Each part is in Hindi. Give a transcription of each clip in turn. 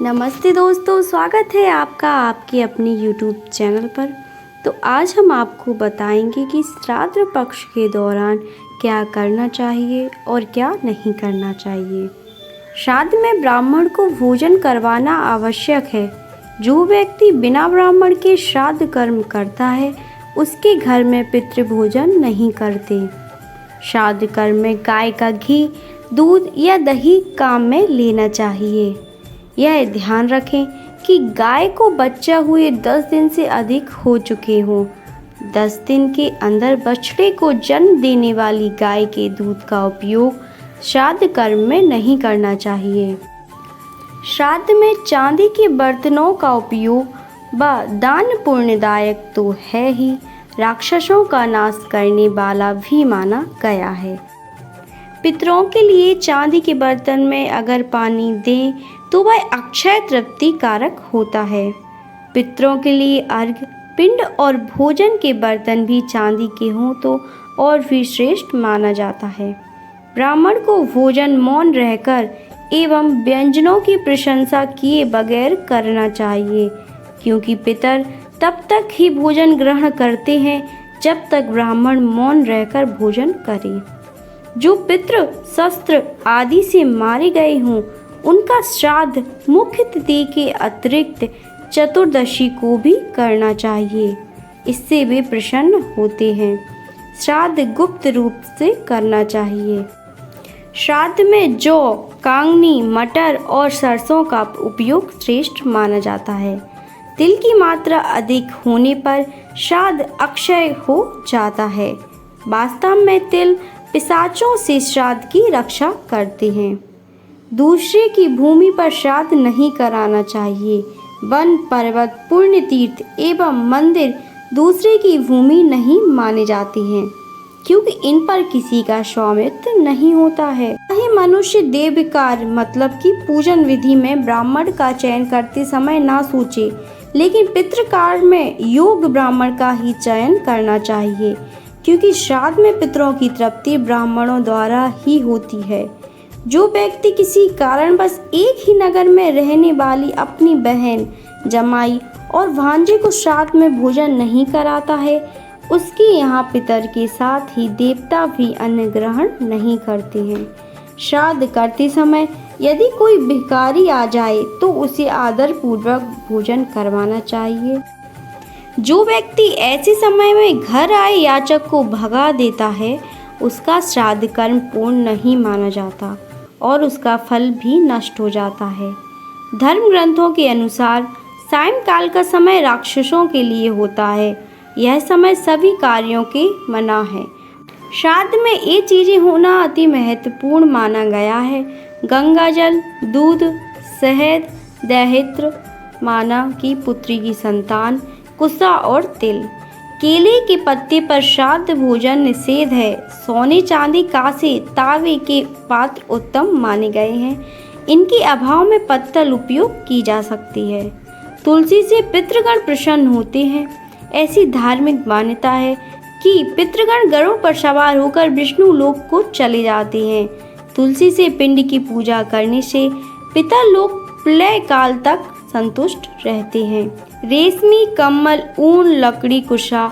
नमस्ते दोस्तों, स्वागत है आपका आपके अपने यूट्यूब चैनल पर। तो आज हम आपको बताएंगे कि श्राद्ध पक्ष के दौरान क्या करना चाहिए और क्या नहीं करना चाहिए। श्राद्ध में ब्राह्मण को भोजन करवाना आवश्यक है। जो व्यक्ति बिना ब्राह्मण के श्राद्ध कर्म करता है उसके घर में पितृभोजन नहीं करते। श्राद्ध कर्म में गाय का घी, दूध या दही काम में लेना चाहिए। यह ध्यान रखें कि गाय को बच्चा हुए 10 दिन से अधिक हो चुके हों। 10 दिन के अंदर बछड़े को जन्म देने वाली गाय के दूध का उपयोग श्राद्ध कर्म में नहीं करना चाहिए। श्राद्ध में चांदी के बर्तनों का उपयोग व दान पुण्यदायक तो है ही, राक्षसों का नाश करने वाला भी माना गया है। पितरों के लिए चांदी के बर्तन में अगर पानी दें तो वह अक्षय तृप्ति कारक होता है। पितरों के लिए अर्घ, पिंड और भोजन के बर्तन भी चांदी के हों तो और भी श्रेष्ठ माना जाता है। ब्राह्मण को भोजन मौन रहकर एवं व्यंजनों की प्रशंसा किए बगैर करना चाहिए, क्योंकि पितर तब तक ही भोजन ग्रहण करते हैं जब तक ब्राह्मण मौन रहकर भोजन करे। जो पितृ शस्त्र आदि से मारे गए हों उनका श्राद्ध मुख्य तिथि के अतिरिक्त चतुर्दशी को भी करना चाहिए। इससे वे प्रसन्न होते हैं। श्राद्ध गुप्त रूप से करना चाहिए। श्राद्ध में जौ, कांगनी, मटर और सरसों का उपयोग श्रेष्ठ माना जाता है। तिल की मात्रा अधिक होने पर श्राद्ध अक्षय हो जाता है। वास्तव में तिल पिशाचों से श्राद्ध की रक्षा करते हैं। दूसरे की भूमि पर श्राद्ध नहीं कराना चाहिए। वन, पर्वत, पुण्य तीर्थ एवं मंदिर दूसरे की भूमि नहीं माने जाते हैं, क्योंकि इन पर किसी का स्वामित्व नहीं होता है। वही मनुष्य देवकार मतलब कि पूजन विधि में ब्राह्मण का चयन करते समय ना सोचे, लेकिन पितृकार में योग्य ब्राह्मण का ही चयन करना चाहिए, क्योंकि श्राद्ध में पितरों की तृप्ति ब्राह्मणों द्वारा ही होती है। जो व्यक्ति किसी कारणवश एक ही नगर में रहने वाली अपनी बहन, जमाई और भांजे को श्राद्ध में भोजन नहीं कराता है, उसके यहाँ पितर के साथ ही देवता भी अन्न ग्रहण नहीं करते हैं। श्राद्ध करते समय यदि कोई भिखारी आ जाए तो उसे आदर पूर्वक भोजन करवाना चाहिए। जो व्यक्ति ऐसे समय में घर आए याचक को भगा देता है उसका श्राद्ध कर्म पूर्ण नहीं माना जाता और उसका फल भी नष्ट हो जाता है। धर्म ग्रंथों के अनुसार सायंकाल का समय राक्षसों के लिए होता है। यह समय सभी कार्यों के मना है। श्राद्ध में ये चीज़ें होना अति महत्वपूर्ण माना गया है। गंगा जल, दूध, शहद, दहित्र, माना की पुत्री की संतान, कुसा और तिल। केले के पत्ते पर श्राद्ध भोजन निषेध है। सोने, चांदी, कांसे, तावे के पात्र उत्तम माने गए हैं। इनके अभाव में पत्तल उपयोग की जा सकती है। तुलसी से पितृगण प्रसन्न होते हैं। ऐसी धार्मिक मान्यता है कि पितृगण गरुड़ पर सवार होकर विष्णु लोक को चले जाते हैं। तुलसी से पिंड की पूजा करने से पितर लोग प्रलय काल तक संतुष्ट रहते हैं। रेशमी, कमल, ऊन, लकड़ी, कुशा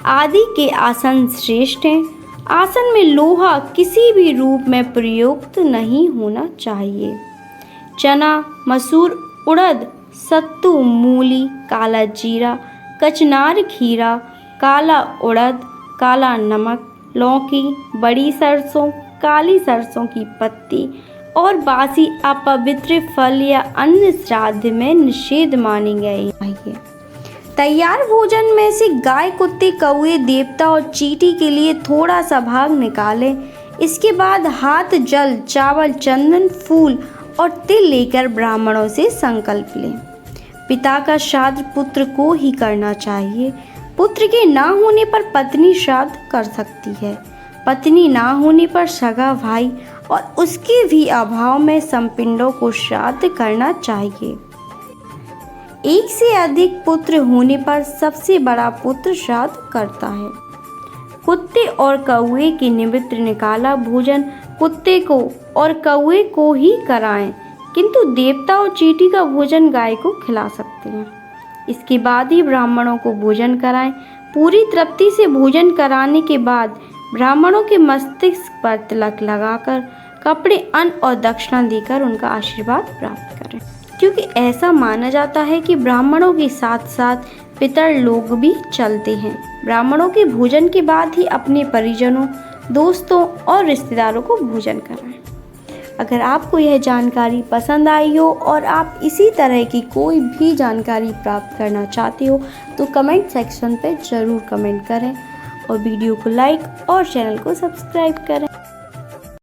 आदि के आसन श्रेष्ठ हैं। आसन में लोहा किसी भी रूप में प्रयुक्त नहीं होना चाहिए। चना, मसूर, उड़द, सत्तू, मूली, काला जीरा, कचनार, खीरा, काला उड़द, काला नमक, लौकी, बड़ी सरसों, काली सरसों की पत्ती और बासी अपवित्र फल या अन्य श्राद्ध में निषेध माने गए हैं। तैयार भोजन में से गाय, कुत्ते, कौवे, देवता और चींटी के लिए थोड़ा सा भाग निकालें। इसके बाद हाथ जल, चावल, चंदन, फूल और तिल लेकर ब्राह्मणों से संकल्प लें। पिता का श्राद्ध पुत्र को ही करना चाहिए। पुत्र के ना होने पर पत्नी श्राद्ध कर सकती है। पत्नी ना होने पर सगा भाई और उसके भी अभाव में संपिंडों को श्राद्ध करना चाहिए। एक से अधिक पुत्र होने पर सबसे बड़ा पुत्र श्राद्ध करता है। कुत्ते और कौवे के निमित्त निकाला भोजन कुत्ते को और कौवे को ही कराएं। किंतु देवता और चींटी का भोजन गाय को खिला सकते हैं। इसके बाद ही ब्राह्मणों को भोजन कराएं। पूरी तृप्ति से भोजन कराने के बाद ब्राह्मणों के मस्तिष्क पर तिलक लगाकर कपड़े, अन्न और दक्षिणा देकर उनका आशीर्वाद प्राप्त करें, क्योंकि ऐसा माना जाता है कि ब्राह्मणों के साथ साथ पितर लोग भी चलते हैं। ब्राह्मणों के भोजन के बाद ही अपने परिजनों, दोस्तों और रिश्तेदारों को भोजन कराएं। अगर आपको यह जानकारी पसंद आई हो और आप इसी तरह की कोई भी जानकारी प्राप्त करना चाहते हो तो कमेंट सेक्शन पे ज़रूर कमेंट करें और वीडियो को लाइक और चैनल को सब्सक्राइब करें।